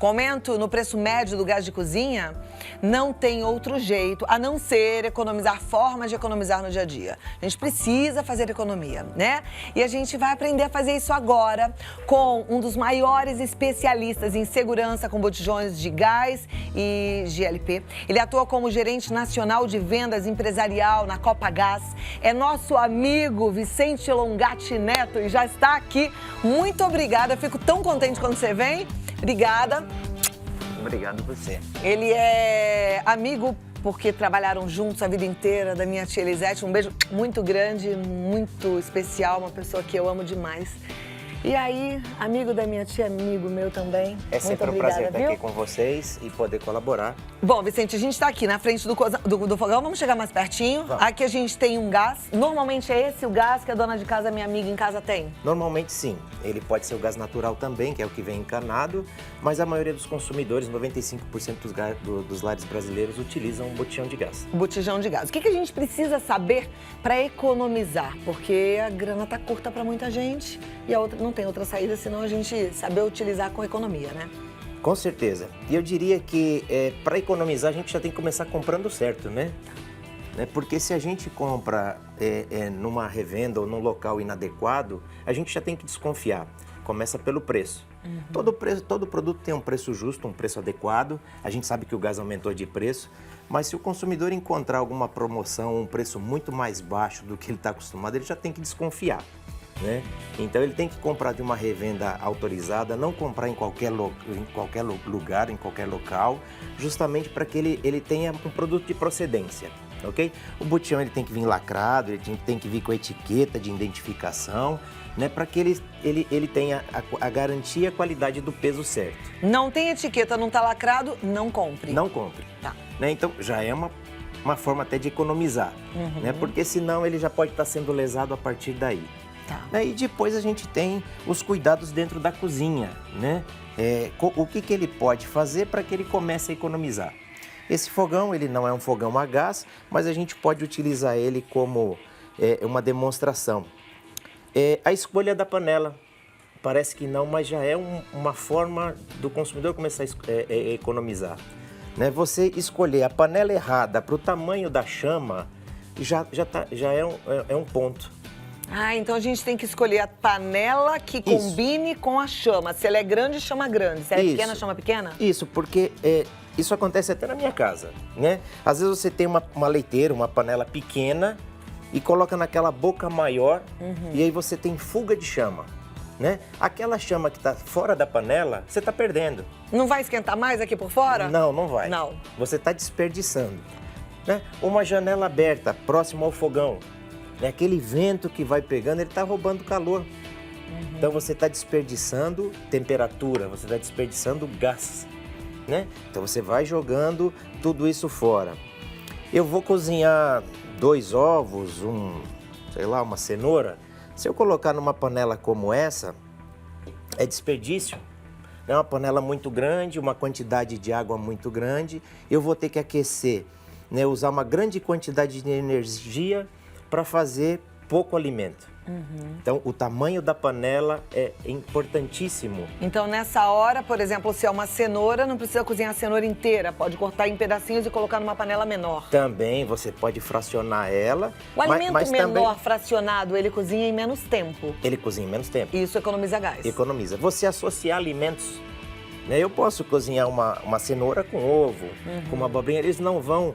Com aumento no preço médio do gás de cozinha, não tem outro jeito a não ser economizar, formas de economizar no dia a dia. A gente precisa fazer economia, né? E a gente vai aprender a fazer isso agora com um dos maiores especialistas em segurança com botijões de gás e GLP. Ele atua como gerente nacional de vendas empresarial na Copagás. É nosso amigo Vicente Longatti Neto e já está aqui. Muito obrigada, fico tão contente quando você vem. Obrigada. Obrigado você. Ele é amigo porque trabalharam juntos a vida inteira da minha tia Elisete. Um beijo muito grande, muito especial, uma pessoa que eu amo demais. E aí, amigo da minha tia, amigo meu também. É sempre muito um prazer obrigada, estar aqui com vocês e poder colaborar. Bom, Vicente, a gente está aqui na frente do fogão. Vamos chegar mais pertinho. Vamos. Aqui a gente tem um gás. Normalmente é esse o gás que a dona de casa, minha amiga em casa, tem? Normalmente sim. Ele pode ser o gás natural também, que é o que vem encanado, mas a maioria dos consumidores, 95% dos lares brasileiros, utilizam um botijão de gás. Botijão de gás. O que a gente precisa saber para economizar? Porque a grana tá curta para muita gente e a outra não tem outra saída senão a gente saber utilizar com economia, né? Com certeza. E eu diria que para economizar a gente já tem que começar comprando certo, né? Porque se a gente compra numa revenda ou num local inadequado, a gente já tem que desconfiar. Começa pelo preço. Todo produto tem um preço justo, um preço adequado. A gente sabe que o gás aumentou de preço, mas se o consumidor encontrar alguma promoção, um preço muito mais baixo do que ele está acostumado, ele já tem que desconfiar. Né? Então ele tem que comprar de uma revenda autorizada, não comprar em qualquer lugar, em qualquer local, justamente para que ele tenha um produto de procedência, ok? O botijão ele tem que vir lacrado, ele tem que vir com a etiqueta de identificação, né? Para que ele tenha a garantia e a qualidade do peso certo. Não tem etiqueta, não tá lacrado, não compre. Não compre. Tá. Né? Então já é uma forma até de economizar, né? Porque senão ele já pode estar sendo lesado a partir daí. Tá. E depois a gente tem os cuidados dentro da cozinha, né? O que ele pode fazer para que ele comece a economizar? Esse fogão, ele não é um fogão a gás, mas a gente pode utilizar ele como uma demonstração. A escolha da panela, parece que não, mas já é uma forma do consumidor começar a economizar. Né? Você escolher a panela errada para o tamanho da chama, já é um ponto. Ah, então a gente tem que escolher a panela que combine com a chama. Se ela é grande, chama grande. Se ela é pequena, chama pequena? Isso, porque isso acontece até na minha casa, né? Às vezes você tem uma leiteira, uma panela pequena e coloca naquela boca maior e aí você tem fuga de chama, né? Aquela chama que está fora da panela, você está perdendo. Não vai esquentar mais aqui por fora? Não, não vai. Não. Você está desperdiçando, né? Uma janela aberta, próximo ao fogão. Aquele vento que vai pegando, ele está roubando calor. Então você está desperdiçando temperatura, você está desperdiçando gás, né? Então você vai jogando tudo isso fora. Eu vou cozinhar 2 ovos, uma cenoura. Se eu colocar numa panela como essa, é desperdício. É uma panela muito grande, uma quantidade de água muito grande. Eu vou ter que aquecer, né? Usar uma grande quantidade de energia para fazer pouco alimento. Então, o tamanho da panela é importantíssimo. Então, nessa hora, por exemplo, se é uma cenoura, não precisa cozinhar a cenoura inteira. Pode cortar em pedacinhos e colocar numa panela menor. Também você pode fracionar ela. O alimento menor também, fracionado, ele cozinha em menos tempo. Ele cozinha em menos tempo. Isso economiza gás. Economiza. Você associar alimentos. Eu posso cozinhar uma cenoura com ovo, com uma abobrinha, eles não vão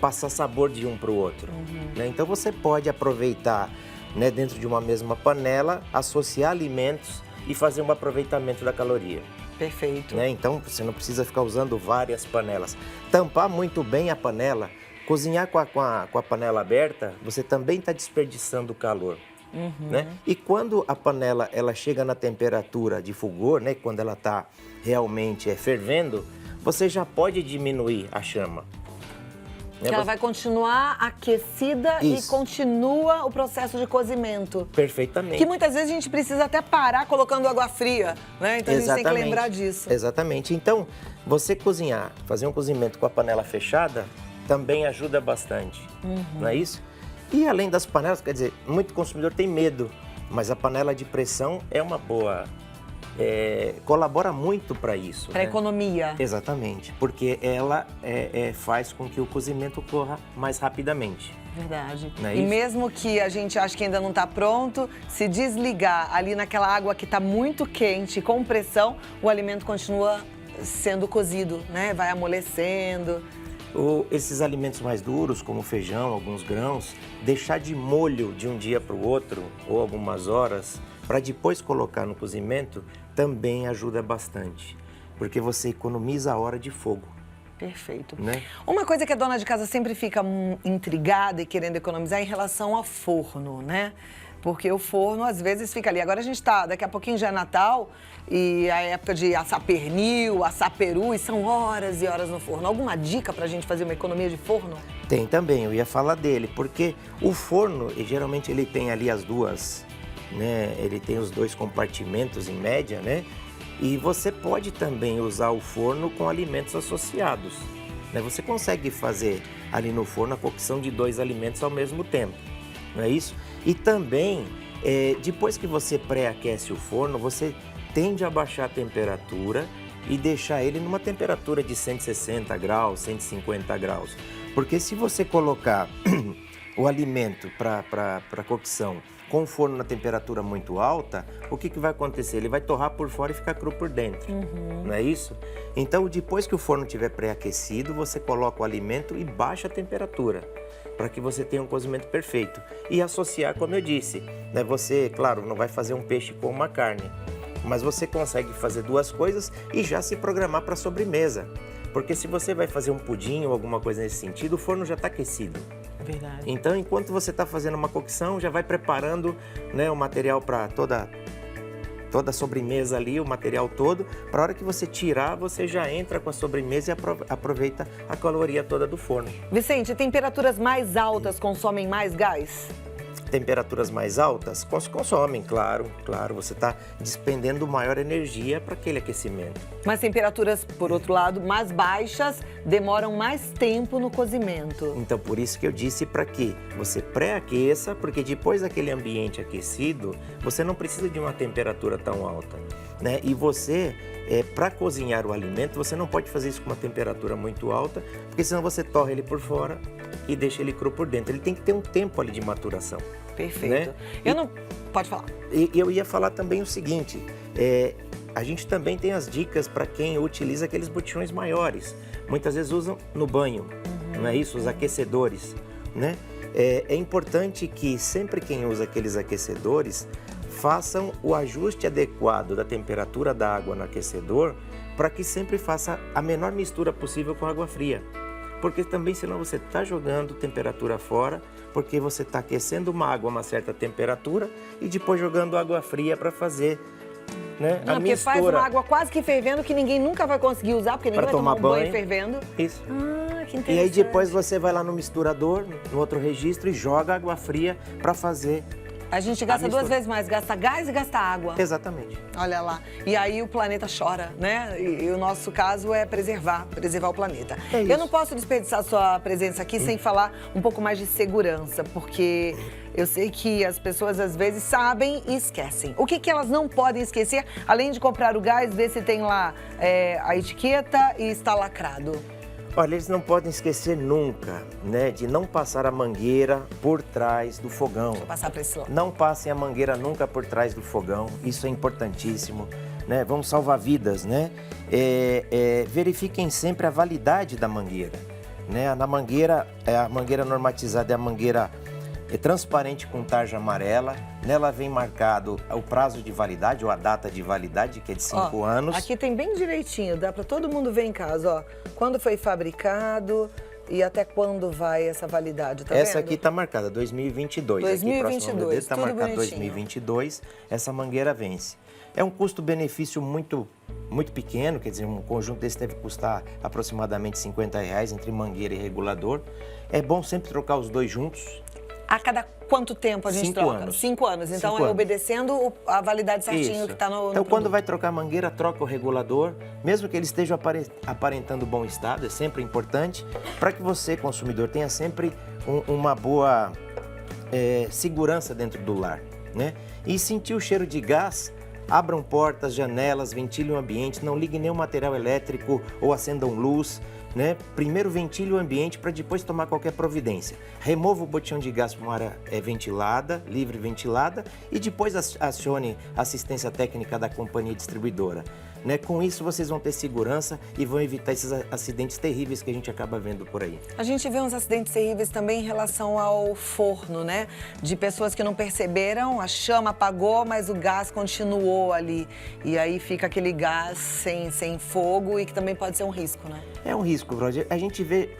passar sabor de um para o outro. Então você pode aproveitar, né, dentro de uma mesma panela, associar alimentos e fazer um aproveitamento da caloria. Perfeito. Então você não precisa ficar usando várias panelas. Tampar muito bem a panela, cozinhar com a panela aberta, você também está desperdiçando calor. Né? E quando a panela ela chega na temperatura de fulgor, né, quando ela está realmente fervendo, você já pode diminuir a chama. Ela vai continuar aquecida e continua o processo de cozimento. Perfeitamente. Que muitas vezes a gente precisa até parar colocando água fria, né? Então a gente tem que lembrar disso. Exatamente. Então, você cozinhar, fazer um cozimento com a panela fechada, também ajuda bastante, não é isso? E além das panelas, quer dizer, muito consumidor tem medo, mas a panela de pressão é uma boa colabora muito para isso. Para a economia. Exatamente, porque ela faz com que o cozimento ocorra mais rapidamente. Verdade. Não é e isso? mesmo que a gente ache que ainda não está pronto, se desligar ali naquela água que está muito quente, com pressão, o alimento continua sendo cozido, né? Vai amolecendo. Esses alimentos mais duros, como feijão, alguns grãos, deixar de molho de um dia para o outro, ou algumas horas, para depois colocar no cozimento, também ajuda bastante. Porque você economiza a hora de fogo. Perfeito. Né? Uma coisa que a dona de casa sempre fica intrigada e querendo economizar é em relação ao forno, né? Porque o forno, às vezes, fica ali. Agora a gente tá, daqui a pouquinho já é Natal e a época de assar pernil, assar peru, e são horas e horas no forno. Alguma dica pra gente fazer uma economia de forno? Tem também, eu ia falar dele, porque o forno, geralmente ele tem ali as duas, né? Ele tem os dois compartimentos em média, né? E você pode também usar o forno com alimentos associados, né? Você consegue fazer ali no forno a cocção de 2 alimentos ao mesmo tempo, não é isso? E também, depois que você pré-aquece o forno, você tende a baixar a temperatura e deixar ele numa temperatura de 160 graus, 150 graus. Porque se você colocar o alimento para cocção com o forno na temperatura muito alta, o que vai acontecer? Ele vai torrar por fora e ficar cru por dentro, não é isso? Então, depois que o forno estiver pré-aquecido, você coloca o alimento e baixa a temperatura, para que você tenha um cozimento perfeito. E associar, como eu disse, né? Você, claro, não vai fazer um peixe com uma carne, mas você consegue fazer 2 coisas e já se programar para a sobremesa. Porque se você vai fazer um pudim ou alguma coisa nesse sentido, o forno já está aquecido. Verdade. Então, enquanto você está fazendo uma cocção, já vai preparando, né, o material para toda a sobremesa ali, o material todo. Para a hora que você tirar, você já entra com a sobremesa e aproveita a caloria toda do forno. Vicente, temperaturas mais altas consomem mais gás? Temperaturas mais altas consomem, claro, você está despendendo maior energia para aquele aquecimento. Mas temperaturas, por outro lado, mais baixas demoram mais tempo no cozimento. Então, por isso que eu disse para que você pré-aqueça, porque depois daquele ambiente aquecido, você não precisa de uma temperatura tão alta, né? E você, para cozinhar o alimento, você não pode fazer isso com uma temperatura muito alta, porque senão você torra ele por fora e deixa ele cru por dentro. Ele tem que ter um tempo ali de maturação. Perfeito. Né? Pode falar. E eu ia falar também o seguinte, a gente também tem as dicas para quem utiliza aqueles botijões maiores. Muitas vezes usam no banho, não é isso? Os aquecedores, né? É importante que sempre quem usa aqueles aquecedores façam o ajuste adequado da temperatura da água no aquecedor para que sempre faça a menor mistura possível com água fria. Porque também, senão você está jogando temperatura fora, porque você está aquecendo uma água a uma certa temperatura e depois jogando água fria para fazer, né, a porque mistura. faz uma água quase que fervendo que ninguém nunca vai conseguir usar, porque ninguém Pra vai tomar tomar um banho banho. fervendo. Isso. Ah, que interessante. E aí depois você vai lá no misturador, no outro registro, e joga água fria para fazer. A gente gasta a 2 mistura. vezes mais, gasta gás e gasta água. Exatamente. Olha lá. E aí o planeta chora, né? E o nosso caso é preservar o planeta. É isso. Eu não posso desperdiçar sua presença aqui sem falar um pouco mais de segurança, porque eu sei que as pessoas às vezes sabem e esquecem. O que elas não podem esquecer, além de comprar o gás, ver se tem lá a etiqueta e está lacrado? Olha, eles não podem esquecer nunca, né, de não passar a mangueira por trás do fogão. Vou passar para esse lado. Não passem a mangueira nunca por trás do fogão, isso é importantíssimo, né? Vamos salvar vidas, né? Verifiquem sempre a validade da mangueira, né? A mangueira normatizada é a mangueira transparente com tarja amarela. Nela vem marcado o prazo de validade ou a data de validade, que é de 5 anos. Aqui tem bem direitinho, dá para todo mundo ver em casa, ó. Quando foi fabricado e até quando vai essa validade, tá Essa vendo? aqui está marcada 2022. 2022, está tudo marcado bonitinho. 2022. Essa mangueira vence. É um custo-benefício muito pequeno, quer dizer, um conjunto desse deve custar aproximadamente R$50 entre mangueira e regulador. É bom sempre trocar os dois juntos. A cada quanto tempo a gente 5 troca? anos. 5 anos. Então 5 é anos. obedecendo a validade certinho Isso. que está no Então, quando produto. vai trocar a mangueira, troca o regulador, mesmo que ele esteja aparentando bom estado, é sempre importante, para que você, consumidor, tenha sempre uma boa segurança dentro do lar, né? E sentir o cheiro de gás, Abram portas, janelas, ventilem o ambiente, não liguem nenhum material elétrico ou acendam luz. Né? Primeiro ventile o ambiente para depois tomar qualquer providência. Remova o botijão de gás para uma área ventilada, livre ventilada, e depois acione a assistência técnica da companhia distribuidora. Né? Com isso vocês vão ter segurança e vão evitar esses acidentes terríveis que a gente acaba vendo por aí. A gente vê uns acidentes terríveis também em relação ao forno, né? De pessoas que não perceberam, a chama apagou, mas o gás continuou ali. E aí fica aquele gás sem fogo e que também pode ser um risco, né? É um risco, Roger. A gente vê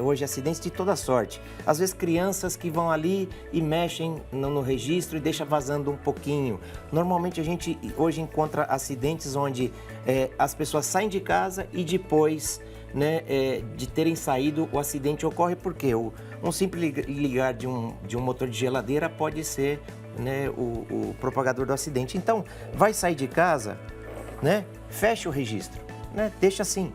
hoje acidentes de toda sorte. Às vezes crianças que vão ali e mexem no registro e deixam vazando um pouquinho. Normalmente a gente hoje encontra acidentes onde as pessoas saem de casa e depois, né, de terem saído, o acidente ocorre porque um simples ligar de um motor de geladeira pode ser, né, o propagador do acidente. Então, vai sair de casa, né, fecha o registro, né, deixa assim.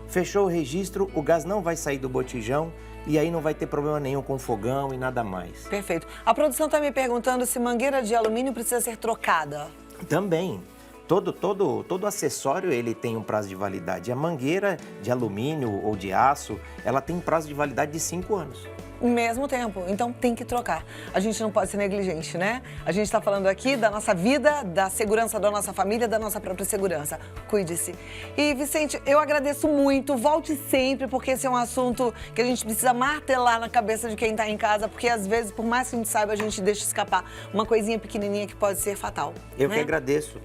Fechou o registro, o gás não vai sair do botijão e aí não vai ter problema nenhum com fogão e nada mais. Perfeito. A produção está me perguntando se mangueira de alumínio precisa ser trocada. Também. Todo acessório ele tem um prazo de validade. A mangueira de alumínio ou de aço, ela tem prazo de validade de 5 anos. Mesmo tempo, então tem que trocar. A gente não pode ser negligente, né? A gente está falando aqui da nossa vida, da segurança da nossa família, da nossa própria segurança. Cuide-se. E, Vicente, eu agradeço muito, volte sempre, porque esse é um assunto que a gente precisa martelar na cabeça de quem está em casa, porque às vezes, por mais que a gente saiba, a gente deixa escapar uma coisinha pequenininha que pode ser fatal. Eu né? que agradeço.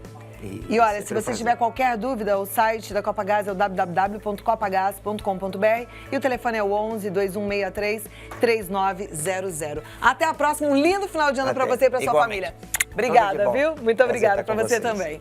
E olha, se você tiver qualquer dúvida, o site da Copagaz é o www.copagaz.com.br e o telefone é o 11 2163 3900. Até a próxima, um lindo final de ano para você e para sua família. Obrigada, viu? Muito obrigada para você também.